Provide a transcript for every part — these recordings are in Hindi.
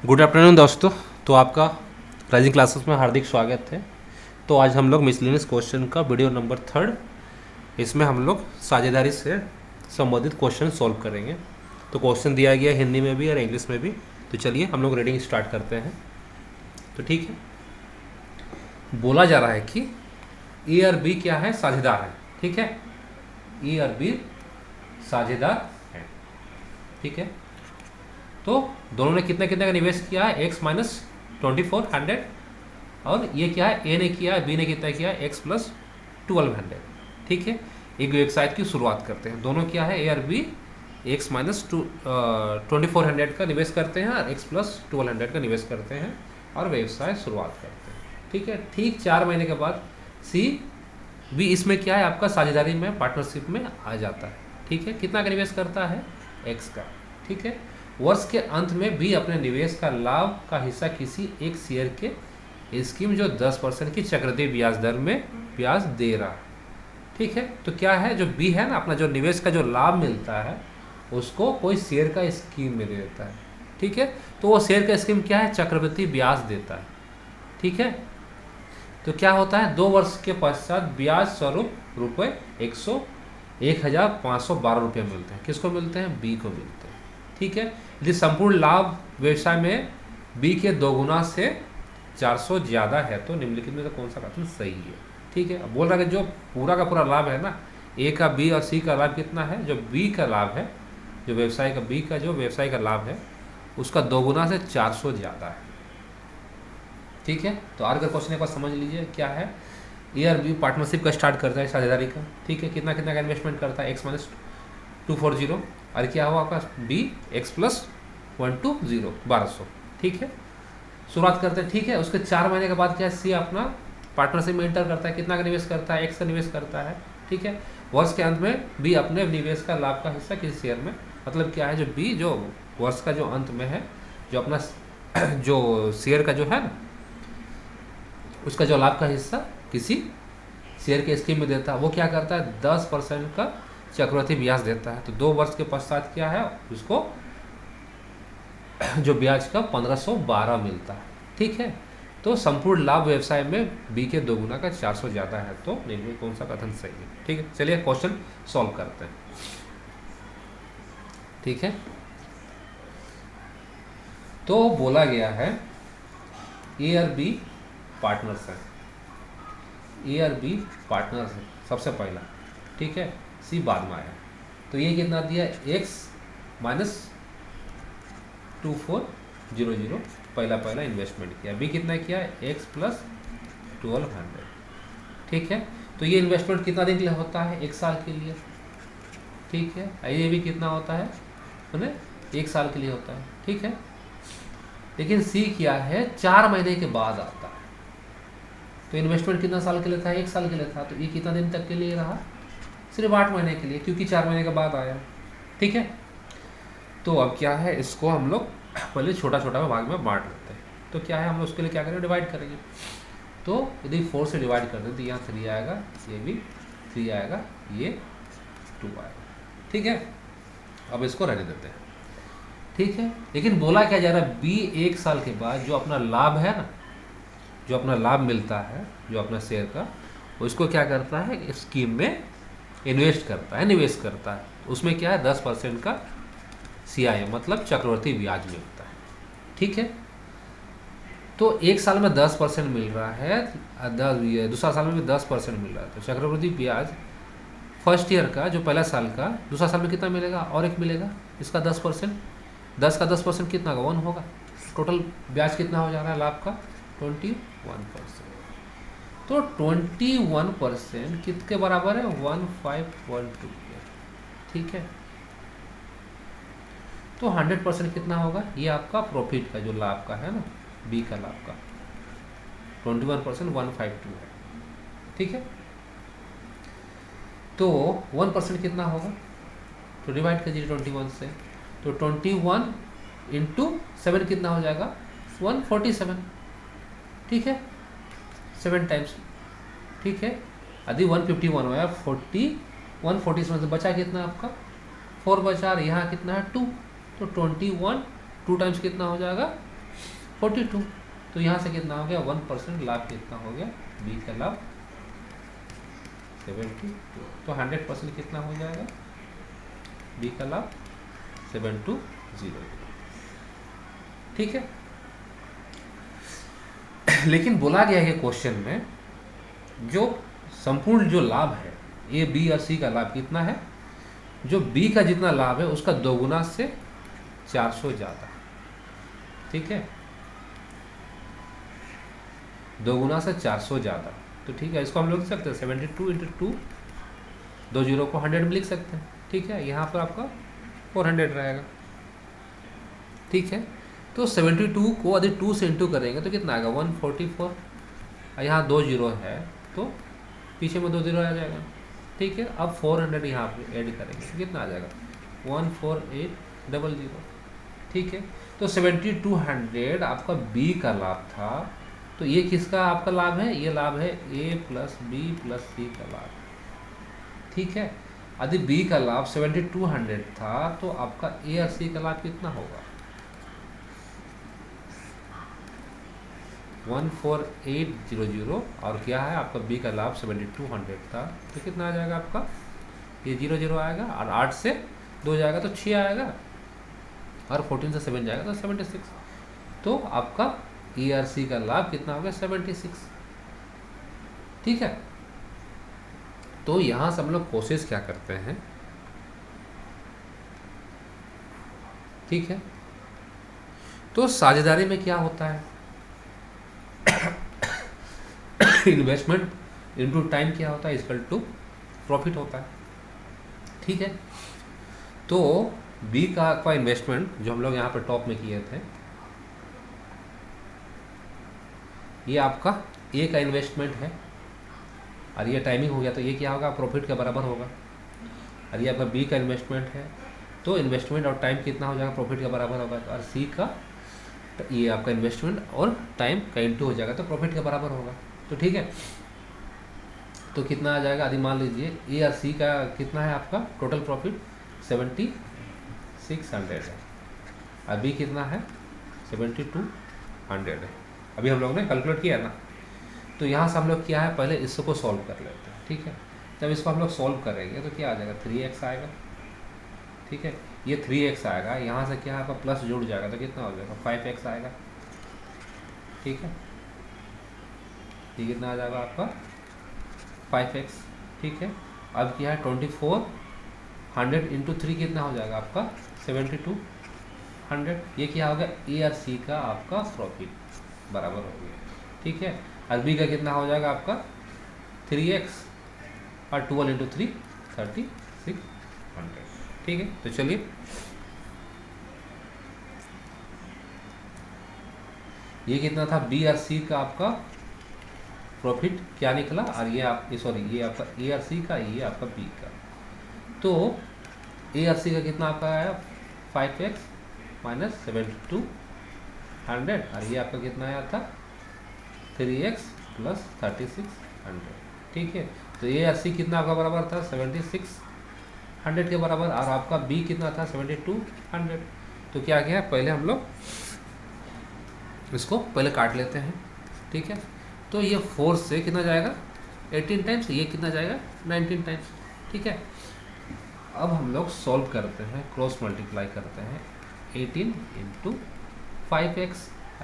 गुड आफ्टरनून दोस्तों। तो आपका राइजिंग क्लासेस में हार्दिक स्वागत है। तो आज हम लोग मिसलेनियस क्वेश्चन का वीडियो नंबर 3, इसमें हम लोग साझेदारी से संबंधित क्वेश्चन सॉल्व करेंगे। तो क्वेश्चन दिया गया हिंदी में भी और इंग्लिश में भी। तो चलिए हम लोग रीडिंग स्टार्ट करते हैं। तो ठीक है, बोला जा रहा है कि ए और बी क्या है, साझेदार है। ठीक है, ए और बी साझेदार है। ठीक है, तो दोनों ने कितना कितना का निवेश किया है, एक्स माइनस 2400, और ये क्या है, ए ने किया है, बी ने कितना किया है, एक्स प्लस 1200। ठीक है, एक वेबसाइट की शुरुआत करते हैं। दोनों क्या है, ए और बी एक्स माइनस 2400 का निवेश करते हैं और एक्स प्लस 1200 का निवेश करते हैं और व्यवसाय शुरुआत करते हैं। ठीक है, ठीक 4 महीने के बाद सी बी इसमें क्या है, आपका साझेदारी में, पार्टनरशिप में आ जाता है। ठीक है, कितना का निवेश करता है, एक्स का। ठीक है, वर्ष के अंत में बी अपने निवेश का लाभ का हिस्सा किसी एक शेयर के स्कीम जो 10% की चक्रवृद्धि ब्याज दर में ब्याज दे रहा है। ठीक है, तो क्या है, जो बी है ना, अपना जो निवेश का जो लाभ मिलता है उसको कोई शेयर का स्कीम में दे देता है। ठीक है, तो वो शेयर का स्कीम क्या है, चक्रवृद्धि ब्याज देता है। ठीक है, तो क्या होता है, 2 वर्ष के पश्चात ब्याज स्वरूप रुपये 1,512 रुपये मिलते हैं। किसको मिलते हैं, बी को मिलते हैं। ठीक है, यदि संपूर्ण लाभ व्यवसाय में बी के 2 गुना से 400 ज़्यादा है तो निम्नलिखित में से कौन सा कथन सही है। ठीक है, अब बोल रहा है कि जो पूरा का पूरा लाभ है ना, ए का बी और सी का लाभ कितना है, जो बी का लाभ है, जो व्यवसाय का बी का जो व्यवसाय का लाभ है उसका 2 गुना से 400 ज़्यादा है। ठीक है, तो आगे क्वेश्चन एक बार समझ लीजिए क्या है। ए और बी पार्टनरशिप का स्टार्ट करता है, साझेदारी का। ठीक है, कितना कितना का इन्वेस्टमेंट करता है, एक्स माइनस 240, और क्या हुआ आपका बी एक्स प्लस 120 1200। ठीक है, शुरुआत करते हैं। ठीक है, उसके 4 महीने के बाद क्या है, सी अपना पार्टनरशिप में इंटर करता है। कितना का निवेश करता है, एक्स का निवेश करता है। ठीक है, वर्ष के अंत में बी अपने निवेश का लाभ का हिस्सा किसी शेयर में, मतलब क्या है, जो बी जो वर्ष का जो अंत में है, जो अपना जो शेयर का जो है ना, उसका जो लाभ का हिस्सा किसी शेयर के स्कीम में देता है, वो क्या करता है, 10% का चक्रवृद्धि ब्याज देता है। तो 2 वर्ष के पश्चात क्या है, उसको जो ब्याज का 1512 मिलता है। ठीक है, तो संपूर्ण लाभ व्यवसाय में बी के 2 गुना का 400 ज़्यादा है। तो निम्न में कौन सा कथन सही है। ठीक है, चलिए क्वेश्चन सॉल्व करते हैं। ठीक है, तो बोला गया है ए और बी पार्टनर्स हैं, ए और बी पार्टनर्स हैं सबसे पहला। ठीक है, सी बाद में आया। तो ये कितना दिया, एक्स माइनस 2400 पहला इन्वेस्टमेंट किया। बी कितना किया, एक्स प्लस 1200। ठीक है, तो ये इन्वेस्टमेंट कितना दिन के लिए होता है, 1 साल के लिए। ठीक है, ये भी कितना होता है, उन्हें 1 साल के लिए होता है। ठीक है, लेकिन सी क्या है, 4 महीने के बाद आता है। तो इन्वेस्टमेंट कितना साल के लिए था, 1 साल के लिए था। तो ये कितना दिन तक के लिए रहा, सिर्फ 8 महीने के लिए, क्योंकि 4 महीने के बाद आया। ठीक है, तो अब क्या है, इसको हम लोग पहले छोटा छोटा भाग में बांट लेते हैं। तो क्या है, हम लोग उसके लिए क्या करेंगे, डिवाइड करेंगे। तो यदि 4 से डिवाइड कर दें तो यहाँ 3 आएगा, ये भी 3 आएगा, ये 2 आएगा। ठीक है, अब इसको रहने देते हैं। ठीक है, लेकिन बोला क्या जा रहा है, बी 1 साल के बाद जो अपना लाभ है ना, जो अपना लाभ मिलता है, जो अपना शेयर का, उसको क्या करता है, स्कीम में इन्वेस्ट करता है, निवेश करता है। उसमें क्या है, 10% का CI मतलब चक्रवर्ती ब्याज मिलता है। ठीक है, तो 1 साल में 10% मिल रहा है, दूसरा साल में भी 10% मिल रहा है। तो चक्रवर्ती ब्याज फर्स्ट ईयर का, जो पहला साल का, दूसरा साल में कितना मिलेगा, और एक मिलेगा, इसका 10%। 10 का 10% कितना होगा, 1 होगा। टोटल ब्याज कितना हो जा रहा है लाभ का, 21%। तो 21% कितने बराबर है, 1512। ठीक है, तो 100% कितना होगा, ये आपका प्रॉफिट का जो लाभ का है ना, बी का लाभ का 21% 152 है। ठीक है, तो 1% कितना होगा, तो डिवाइड कीजिए 21 से। तो 21 इंटू 7 कितना हो जाएगा, 147। ठीक है, 7 टाइम्स। ठीक है, यदि 151 हो या 147 से बचा कितना आपका, 4 बचा, और यहाँ कितना है 2। तो 21 2 टाइम्स कितना हो जाएगा, 42। तो यहाँ से कितना हो गया 1% लाभ कितना हो गया, बी का लाभ 72। तो 100% कितना हो जाएगा, बी का लाभ 7200। ठीक है। लेकिन बोला गया है क्वेश्चन में जो संपूर्ण जो लाभ है ए बी और सी का लाभ कितना है, जो बी का जितना लाभ है उसका दोगुना से 400 ज़्यादा। ठीक है, दोगुना से 400 ज़्यादा। तो ठीक है, इसको हम लोग लिख सकते हैं 72 इंटू 2, 2 जीरो को 100 में लिख सकते हैं। ठीक है, यहाँ पर आपका 400 रहेगा। ठीक है, तो 72 को यदि 2 से इंटू करेंगे तो कितना आएगा 144। यहाँ 2 जीरो है तो पीछे में 2 जीरो आ जाएगा। ठीक है, अब 400 यहाँ पे ऐड करेंगे तो कितना आ जाएगा 14800। ठीक है, तो 7200 आपका बी का लाभ था। तो ये किसका आपका लाभ है, ये लाभ है ए प्लस बी प्लस सी का लाभ। ठीक है, यदि बी का लाभ 7200 था तो आपका ए और सी का लाभ कितना होगा 14800, और क्या है आपका बी का लाभ 7200 था। तो कितना आ जाएगा आपका, ये 00 आएगा और 8 से 2 जाएगा तो 6 आएगा, और 14 से 7 जाएगा तो 76। तो आपका ई आर सी का लाभ कितना हो गया 76। ठीक है, तो यहाँ से हम लोग कोशिश क्या करते हैं, ठीक है, तो साझेदारी में क्या होता है इन्वेस्टमेंट इनटू टाइम क्या होता है इक्वल टू प्रॉफिट होता है। ठीक है, तो बी का इन्वेस्टमेंट जो हम लोग यहाँ पर टॉप में किए थे, ये आपका ए का इन्वेस्टमेंट है और ये टाइमिंग हो गया, तो ये क्या होगा प्रॉफिट के बराबर होगा। और ये आपका बी का इन्वेस्टमेंट है, तो इन्वेस्टमेंट और टाइम कितना हो जाएगा प्रॉफिट के बराबर होगा। और सी का ये आपका इन्वेस्टमेंट और टाइम का इंटू हो जाएगा तो प्रॉफिट के बराबर होगा। तो ठीक है, तो कितना आ जाएगा, यदि मान लीजिए ए और सी का कितना है आपका टोटल प्रॉफिट 7600 है, अभी कितना है 7200 है। अभी हम लोग ने कैलकुलेट किया ना, तो यहाँ से हम लोग क्या है पहले इसको सॉल्व कर लेते हैं। ठीक है, जब इसको हम लोग सॉल्व करेंगे तो क्या आ जाएगा 3x आएगा। ठीक है, ये 3x आएगा, यहाँ से क्या आपका प्लस जुड़ जाएगा तो कितना हो जाएगा 5x आएगा। ठीक है, ये कितना आ जाएगा आपका 5x। ठीक है, अब क्या है 2400 इंटू 3 कितना हो जाएगा आपका 7200। ये क्या होगा ए और सी का आपका प्रॉफिट बराबर हो गया। ठीक है, और बी का कितना हो जाएगा आपका 3x और 12 इंटू 3 3600। ठीक है, तो चलिए ये कितना था बी और सी का आपका प्रॉफिट क्या निकला, और ये आप सॉरी ये आपका ए और सी का, ये आपका बी का। तो ए और सी का कितना आपका आया 5x माइनस 7200, और ये आपका कितना आया था 3x प्लस 3600। ठीक है, तो ए और सी कितना आपका बराबर था 7600 के बराबर, और आपका बी कितना था 7200। तो क्या है पहले हम लोग इसको पहले काट लेते हैं। ठीक है, तो ये 4 से कितना जाएगा 18 टाइम्स, ये कितना जाएगा 19 टाइम्स। ठीक है, अब हम लोग सॉल्व करते हैं, क्रॉस मल्टीप्लाई करते हैं 18 इंटू 5x,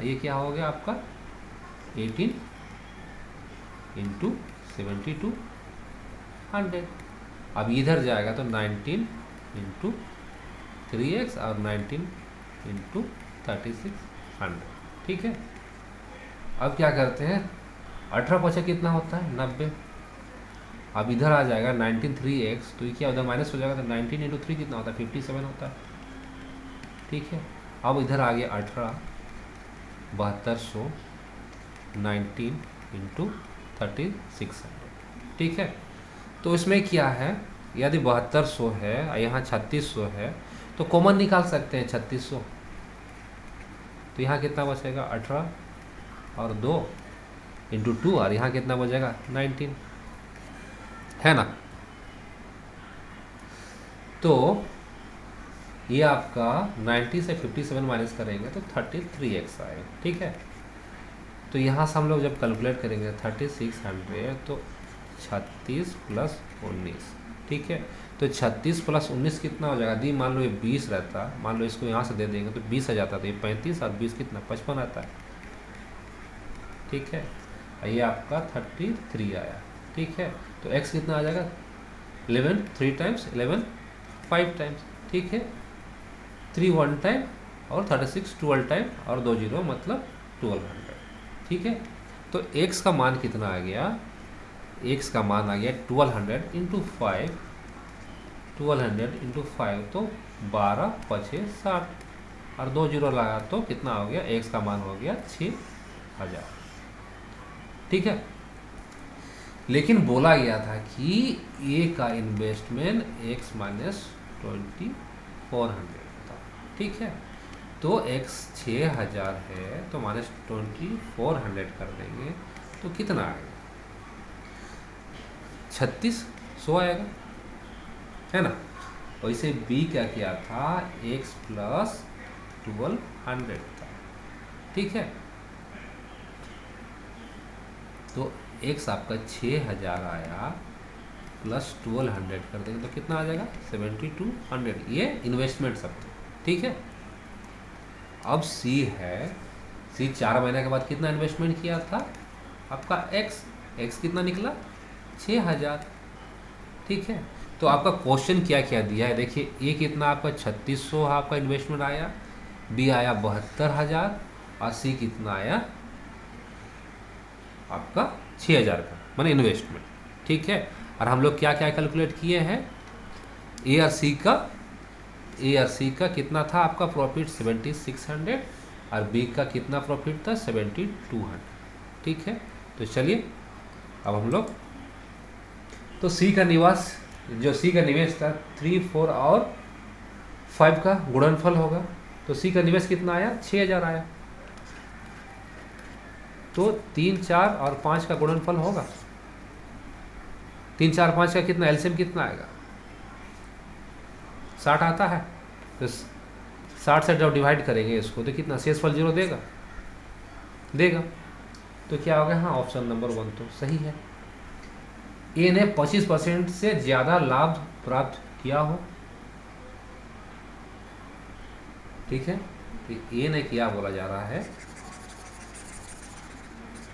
ये क्या हो गया आपका 18 इंटू 7200। अब इधर जाएगा तो 19 इंटू 3x और 19 इंटू 3600। ठीक है, अब क्या करते हैं 18 पचा कितना होता है 90। अब इधर आ जाएगा 19 3x, तो ये क्या उधर माइनस हो जाएगा, तो 19 इंटू 3 कितना होता है 57 होता है। ठीक है, अब इधर आ गया 18 7200 19 इंटू 3600। ठीक है, तो इसमें क्या है यदि 7200 है यहाँ 3600 है तो कॉमन निकाल सकते हैं 3600, तो यहाँ कितना बचेगा 18 और 2 इंटू 2, और यहाँ कितना बचेगा 19, है ना। तो ये आपका 90 से 57 माइनस करेंगे तो 33x आएगा। ठीक है, तो यहाँ से हम लोग जब कैलकुलेट करेंगे 3600 तो 36 प्लस 19। ठीक है, तो 36 प्लस 19 कितना हो जाएगा दी, मान लो ये 20 रहता, मान लो इसको यहाँ से दे देंगे तो 20 आ जाता, तो ये 35 और 20 कितना 55 आता है। ठीक है, ये आपका 33 आया। ठीक है, तो x कितना आ जाएगा 11 3 टाइम्स, 11 5 टाइम्स। ठीक है, 3 1 टाइम और 36 12 टाइम और 2 जीरो मतलब 1200। ठीक है, तो x का मान कितना आ गया, x का मान आ गया 1200 इंटू 5, 1200 इंटू 5 तो 12 5 60 और 2 जीरो लगा तो कितना हो गया, x का मान हो गया 6000। ठीक है, लेकिन बोला गया था कि ए का इन्वेस्टमेंट x माइनस 2400 था। ठीक है, तो x 6000 है तो माइनस 2400 कर देंगे तो कितना आएगा 3600 आएगा, है ना। वैसे b क्या किया था x प्लस 1200 था। ठीक है, तो x आपका 6000 आया प्लस 1200 कर देंगे तो कितना आ जाएगा 7200। ये इन्वेस्टमेंट सब थे। ठीक है, अब C है, C 4 महीने के बाद कितना इन्वेस्टमेंट किया था आपका x कितना निकला 6000। ठीक है, तो आपका क्वेश्चन क्या क्या दिया है देखिए, ए कितना आपका 3600 आपका इन्वेस्टमेंट आया, बी आया 72000 और सी कितना आया आपका 6000 का माने इन्वेस्टमेंट। ठीक है, और हम लोग क्या क्या कैलकुलेट किए हैं, ए और सी का कितना था आपका प्रॉफिट 7600 और बी का कितना प्रॉफिट था 7200। ठीक है, तो चलिए अब हम लोग तो सी का निवास जो सी का निवेश था 3 4 और 5 का गुणनफल होगा, तो सी का निवेश कितना आया 6000 आया, तो 3 4 और 5 का गुणनफल होगा, 3 4 5 का कितना एलसीएम कितना आएगा 60 आता है, तो 60 से जब डिवाइड करेंगे इसको तो कितना शेषफल 0 देगा, तो क्या हो गया, हाँ ऑप्शन नंबर 1 तो सही है। ए ने 25% से ज़्यादा लाभ प्राप्त किया हो। ठीक है, तो ए ने क्या बोला जा रहा है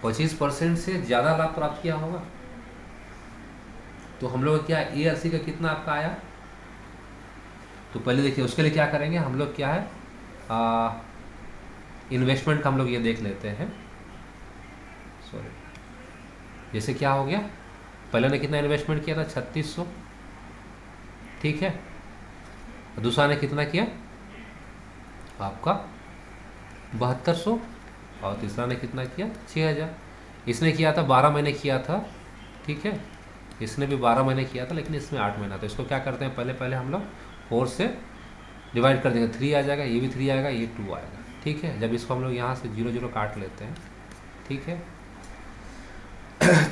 25% से ज़्यादा लाभ प्राप्त किया होगा, तो हम लोग क्या ए और सी का कितना आपका आया, तो पहले देखिए उसके लिए क्या करेंगे हम लोग, क्या है इन्वेस्टमेंट का हम लोग ये देख लेते हैं। सॉरी, जैसे क्या हो गया, पहले ने कितना इन्वेस्टमेंट किया था 3600। ठीक है, दूसरा ने कितना किया आपका 7200 और तीसरा ने कितना किया 6000। इसने किया था 12 महीने किया था। ठीक है, इसने भी 12 महीने किया था लेकिन इसमें 8 महीना, तो इसको क्या करते हैं पहले हम लोग 4 से डिवाइड कर देंगे, 3 आ जाएगा, ये भी 3 आएगा, ये 2 आएगा। ठीक है, जब इसको हम लोग यहाँ से 0 0 काट लेते हैं। ठीक है,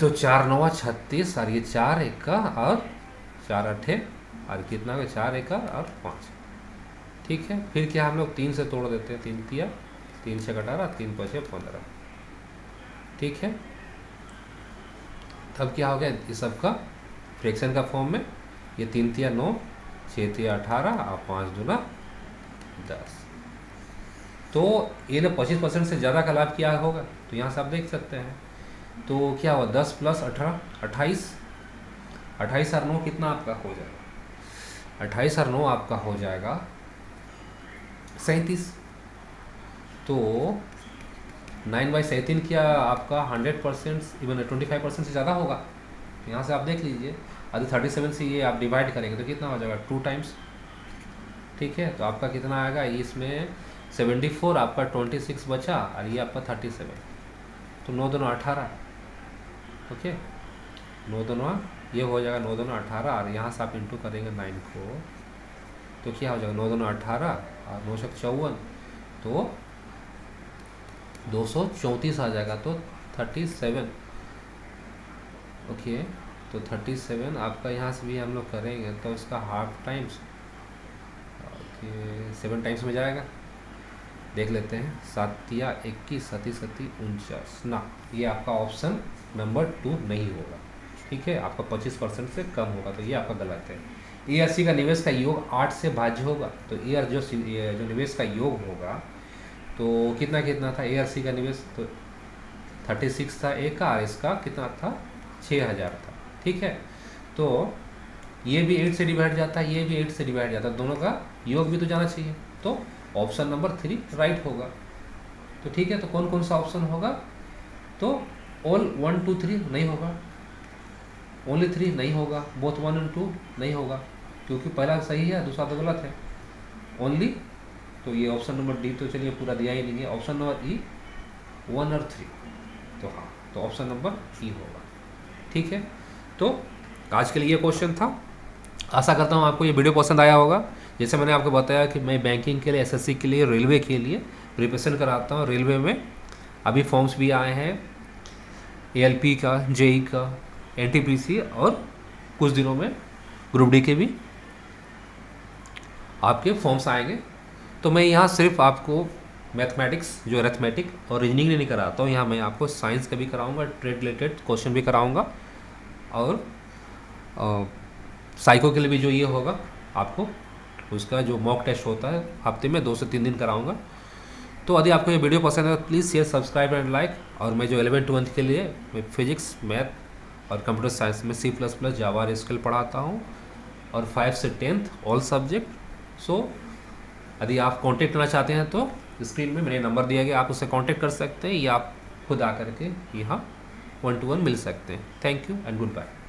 तो 4 9 36 और ये 4 1 और 4 8 और कितना होगा 4 1 और 5। ठीक है, फिर क्या हम लोग 3 से तोड़ देते हैं, 3 तिया 3 6 18 3 5 15। ठीक है, तब क्या हो गया इस सब का फ्रैक्शन का फॉर्म में, ये 3 तिया 9 6 तिया 18 और 5 दूना 10। तो ये ना 25% से ज़्यादा का लाभ किया होगा, तो यहाँ से आप देख सकते हैं, तो क्या हुआ 10 प्लस 18 28, 28 और 9 कितना आपका हो जाएगा, 28 और 9 आपका हो जाएगा 37। तो 9/17 क्या आपका 100% इवन 25% से ज़्यादा होगा, यहाँ से आप देख लीजिए। यदि 37 से ये आप डिवाइड करेंगे तो कितना हो जाएगा 2 टाइम्स। ठीक है, तो आपका कितना आएगा, इसमें 74 आपका 26 बचा और ये आपका 37, तो 9 दूना 18। ओके, 9 दूना ये हो जाएगा 9 दूना 18 और यहाँ से आप इंटू करेंगे 9 को, तो क्या हो जाएगा 9 दूना 18 और 9 54, तो 234 आ जाएगा, तो 37। ओके, तो 37 आपका यहाँ से भी हम लोग करेंगे तो इसका हाफ टाइम्स ये 7 टाइम्स में जाएगा, देख लेते हैं। 7 या 21, 37 49 ना, ये आपका ऑप्शन नंबर 2 नहीं होगा। ठीक है, आपका 25% से कम होगा, तो ये आपका गलत है। ERC का निवेश का योग 8 से भाज्य होगा, तो ER जो निवेश का योग होगा तो कितना कितना था ERC का निवेश, तो 36 था एक का, और इसका कितना था 6000 था। ठीक है, तो ये भी 8 से डिवाइड जाता है, ये भी 8 से डिवाइड जाता है, दोनों का योग भी तो जाना चाहिए, तो ऑप्शन नंबर 3 राइट होगा। तो ठीक है, तो कौन कौन सा ऑप्शन होगा, तो ऑल 1 2 3 नहीं होगा, ओनली 3 नहीं होगा, बोथ 1 और 2 नहीं होगा, क्योंकि पहला सही है दूसरा तो गलत है। ओनली, तो ये ऑप्शन नंबर डी तो चलिए पूरा दिया ही नहीं है। ऑप्शन नंबर ई 1 और 3, तो हाँ, तो ऑप्शन नंबर ई होगा। ठीक है, तो आज के लिए ये क्वेश्चन था। आशा करता हूँ आपको ये वीडियो पसंद आया होगा। जैसे मैंने आपको बताया कि मैं बैंकिंग के लिए, SSC के लिए, रेलवे के लिए प्रिपरेशन कराता हूँ। रेलवे में अभी फॉर्म्स भी आए हैं, ALP का, JEE का, NTPC, और कुछ दिनों में ग्रुप डी के भी आपके फॉर्म्स आएंगे। तो मैं यहाँ सिर्फ आपको मैथमेटिक्स, जो अरिथमेटिक और रीजनिंग नहीं कराता हूँ, यहाँ मैं आपको साइंस का भी कराऊँगा, ट्रेड रिलेटेड क्वेश्चन भी कराऊँगा, और साइको के लिए भी जो ये होगा आपको उसका जो मॉक टेस्ट होता है हफ्ते में 2 से 3 दिन कराऊंगा। तो यदि आपको ये वीडियो पसंद है तो please share, subscribe and like. और मैं जो 11th 12th के लिए मैं फिजिक्स, मैथ और कंप्यूटर साइंस में C++, जावा और SQL पढ़ाता हूँ, और 5 से 10th ऑल सब्जेक्ट। सो यदि आप कांटेक्ट करना चाहते हैं तो स्क्रीन में मेरे नंबर दिया गया, आप उससे कांटेक्ट कर सकते हैं, या आप खुद आकर के यहाँ 1-to-1 मिल सकते हैं। Thank you and good bye.